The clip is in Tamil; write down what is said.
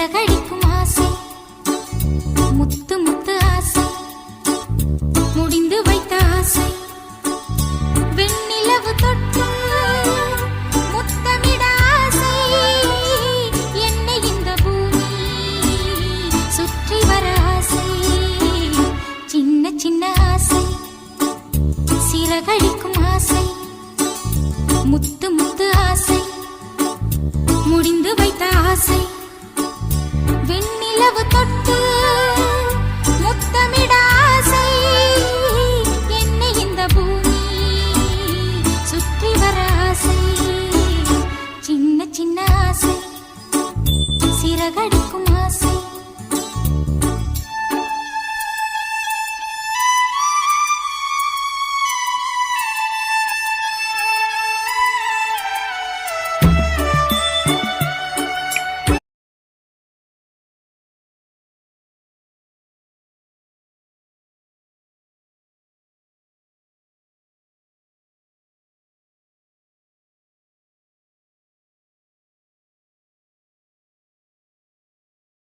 சிறகடிக்கும் ஆசை முத்து முத்து ஆசை முடிந்து வைத்த ஆசை வெண்ணிலவு தொட்டு முத்தமிட ஆசை என்னை இந்த பூமி சுற்றி வர ஆசை சின்ன சின்ன ஆசை சிறகடிக்கும் ஆசை முத்து முத்து ஆசை முடிந்து வைத்த ஆசை வெண்ணிலவு தொட்டு முத்தமிட ஆசை என்னை இந்த பூமி சுற்றி வர ஆசை சின்ன சின்ன ஆசை சிறகடி